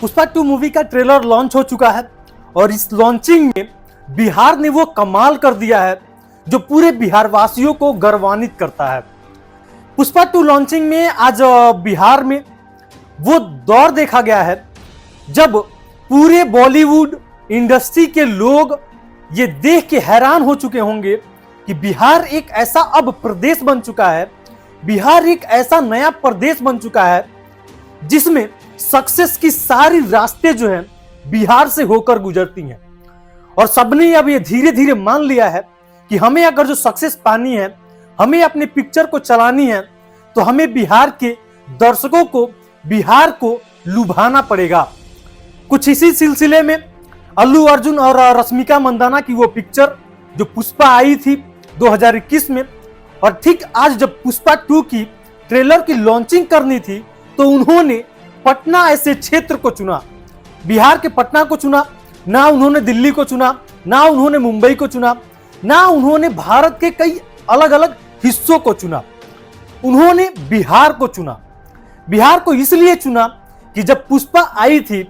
Pushpa 2 movie का trailer launch हो चुका है और इस लॉन्चिंग में बिहार ने वो कमाल कर दिया है जो पूरे बिहार वासियों को गौरवान्वित करता है। पुष्पा 2 लॉन्चिंग में आज बिहार में वो दौर देखा गया है जब पूरे बॉलीवुड इंडस्ट्री के लोग ये देख के हैरान हो चुके होंगे कि बिहार एक ऐसा अब प्रदेश बन चुका है, बिहार एक ऐसा नया प्रदेश बन चुका है जिसमें सक्सेस की सारी रास्ते जो हैं बिहार से होकर गुजरती हैं। और सबने अब ये धीरे धीरे मान लिया है कि हमें अगर जो सक्सेस पानी है, हमें अपने पिक्चर को चलानी है, तो हमें बिहार के दर्शकों को, बिहार को लुभाना पड़ेगा। कुछ इसी सिलसिले में अल्लू अर्जुन और रश्मिका मंदाना की वो पिक्चर जो पुष्पा आई थी 2021 में, और ठीक आज जब पुष्पा 2 की ट्रेलर की लॉन्चिंग करनी थी तो उन्होंने पटना ऐसे क्षेत्र को चुना, बिहार के पटना को चुना। ना उन्होंने दिल्ली को चुना, ना उन्होंने मुंबई को चुना, ना उन्होंने भारत के कई अलग अलग हिस्सों को चुना, उन्होंने बिहार को चुना। बिहार को इसलिए चुना कि जब पुष्पा आई थी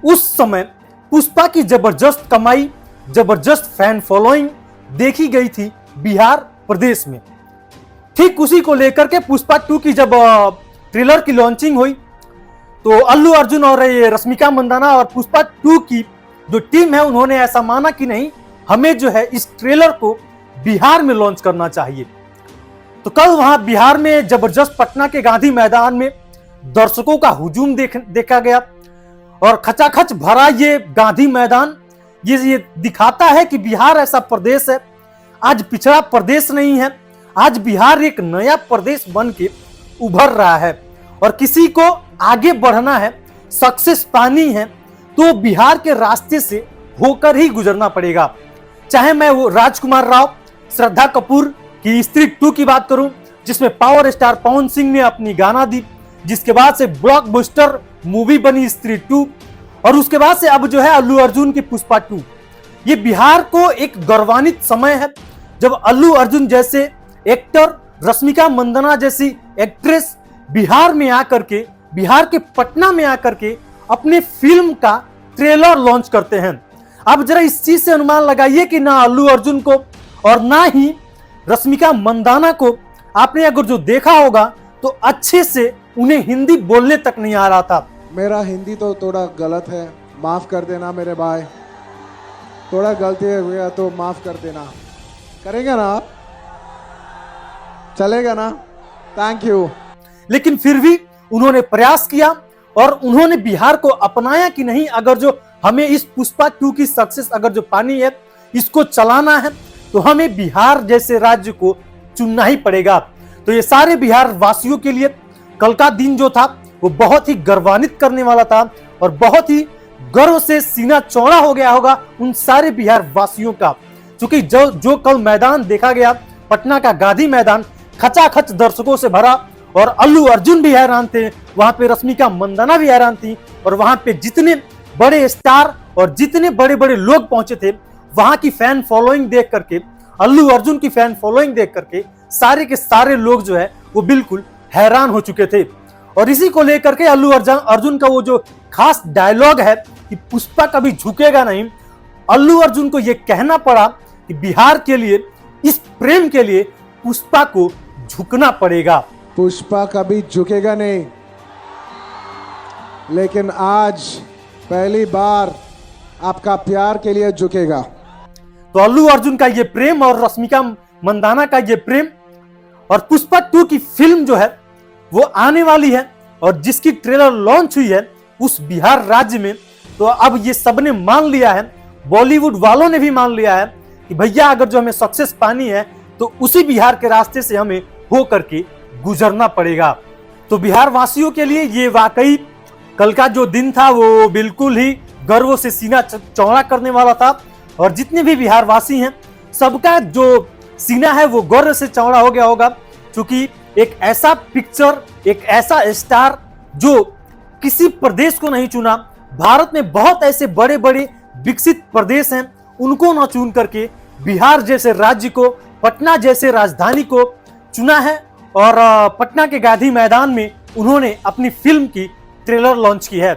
उस समय पुष्पा की जबरदस्त कमाई, जबरदस्त फैन फॉलोइंग देखी गई थी बिहार प्रदेश में। ठीक उसी को लेकर के पुष्पा 2 की जब ट्रेलर की लॉन्चिंग हुई तो अल्लू अर्जुन और ये रश्मिका मंदाना और पुष्पा 2 की जो टीम है उन्होंने ऐसा माना कि नहीं, हमें जो है इस ट्रेलर को बिहार में लॉन्च करना चाहिए। तो कल वहां बिहार में जबरदस्त पटना के गांधी मैदान में दर्शकों का हुजूम देखा गया और खचाखच भरा ये गांधी मैदान ये दिखाता है कि बिहार ऐसा प्रदेश है, आज पिछड़ा प्रदेश नहीं है, आज बिहार एक नया प्रदेश बन के उभर रहा है। और किसी को आगे बढ़ना है, सक्सेस पानी है, तो बिहार के रास्ते से होकर ही गुजरना पड़ेगा। चाहे मैं वो राजकुमार राव, श्रद्धा कपूर की स्त्री 2 की बात करूं जिसमें पावर स्टार पवन सिंह ने अपनी गाना दी, जिसके बाद से ब्लॉकबस्टर मूवी बनी स्त्री 2, और उसके बाद से अब जो है अल्लू अर्जुन की पुष्पा 2। ये बिहार को एक गौरवान्वित समय है जब अल्लू अर्जुन जैसे एक्टर, रश्मिका मंदाना जैसी एक्ट्रेस बिहार में आकर के, बिहार के पटना में आकर के अपने फिल्म का ट्रेलर लॉन्च करते हैं। अब जरा इस चीज से अनुमान लगाइए कि ना अल्लू अर्जुन को और ना ही रश्मिका मंदाना को आपने अगर जो देखा होगा तो अच्छे से उन्हें हिंदी बोलने तक नहीं आ रहा था। मेरा हिंदी तो थोड़ा गलत है, माफ कर देना मेरे भाई, थोड़ा गलती हो गया तो माफ कर देना। करेंगे ना आप? चलेगा ना? Thank you. लेकिन फिर भी उन्होंने प्रयास किया और उन्होंने बिहार को अपनाया कि नहीं, अगर जो हमें इस पुष्पा 2 की सक्सेस अगर जो पानी है, इसको चलाना है, तो हमें बिहार जैसे राज्य को चुनना ही पड़ेगा। तो ये सारे बिहार वासियों के लिए कल का दिन जो था वो बहुत ही गौरवान्वित करने वाला था और बहुत ही गर्व से सीना चौड़ा हो गया होगा उन सारे बिहार वासियों का, क्योंकि जो कल मैदान देखा गया, पटना का गांधी मैदान खचाखच दर्शकों से भरा और अल्लू अर्जुन भी हैरान थे, वहां पे रश्मिका मंदाना भी हैरान थी, और वहां पे जितने बड़े स्टार और जितने बड़े बड़े लोग पहुंचे थे, वहां की फैन फॉलोइंग देख करके, अल्लू अर्जुन की फैन फॉलोइंग देख करके सारे के सारे लोग जो है वो बिल्कुल हैरान हो चुके थे। और इसी को लेकर के अल्लू अर्जुन का वो जो खास डायलॉग है कि पुष्पा कभी झुकेगा नहीं, अल्लू अर्जुन को ये कहना पड़ा कि बिहार के लिए, इस प्रेम के लिए पुष्पा को झुकना पड़ेगा। पुष्पा कभी झुकेगा नहीं, लेकिन आज पहली बार आपका प्यार के लिए झुकेगा। तो अल्लू अर्जुन का ये प्रेम और रश्मिका मंदाना का ये प्रेम और पुष्पा 2 की फिल्म जो है वो आने वाली है और जिसकी ट्रेलर लॉन्च हुई है उस बिहार राज्य में, तो अब ये सबने मान लिया है, बॉलीवुड वालों ने भी मान लिया है कि भैया अगर जो हमें सक्सेस पानी है तो उसी बिहार के रास्ते से हमें हो करके गुजरना पड़ेगा। तो बिहार वासियों के लिए ये वाकई कल का जो दिन था वो बिल्कुल ही गर्व से सीना चौड़ा करने वाला था, और जितने भी बिहार वासी हैं सबका जो सीना है वो गर्व से चौड़ा हो गया होगा, क्योंकि एक ऐसा पिक्चर, एक ऐसा स्टार जो किसी प्रदेश को नहीं चुना, भारत में बहुत ऐसे बड़े बड़े विकसित प्रदेश हैं, उनको न चुन करके बिहार जैसे राज्य को, पटना जैसे राजधानी को चुना है और पटना के गांधी मैदान में उन्होंने अपनी फिल्म की ट्रेलर लॉन्च की है।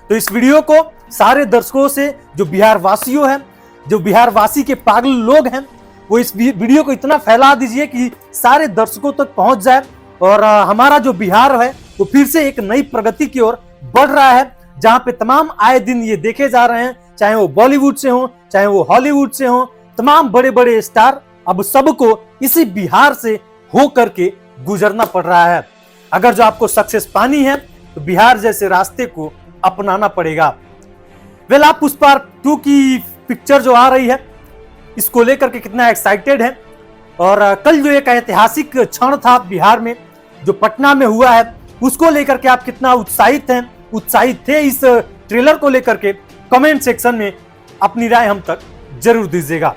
तो तो इस वीडियो को सारे दर्शकों से, जो बिहार वासियों हैं, जो बिहार वासी के पागल लोग हैं, वो इस वीडियो को इतना फैला दीजिए कि सारे दर्शकों तक पहुंच जाए और हमारा जो बिहार है वो फिर से एक नई प्रगति की ओर बढ़ रहा है, जहां पे तमाम आए दिन ये देखे जा रहे हैं, चाहे वो बॉलीवुड से हो, चाहे वो हॉलीवुड से हो, तमाम बड़े बड़े स्टार अब सबको इसी बिहार से हो करके गुजरना पड़ रहा है। अगर जो आपको सक्सेस पानी है तो बिहार जैसे रास्ते को अपनाना पड़ेगा। वेल, आप पुष्पा 2 की पिक्चर जो आ रही है इसको लेकर के कितना एक्साइटेड है, और कल जो एक ऐतिहासिक क्षण था बिहार में जो पटना में हुआ है उसको लेकर के आप कितना उत्साहित थे इस ट्रेलर को लेकर के, कमेंट सेक्शन में अपनी राय हम तक जरूर दीजिएगा।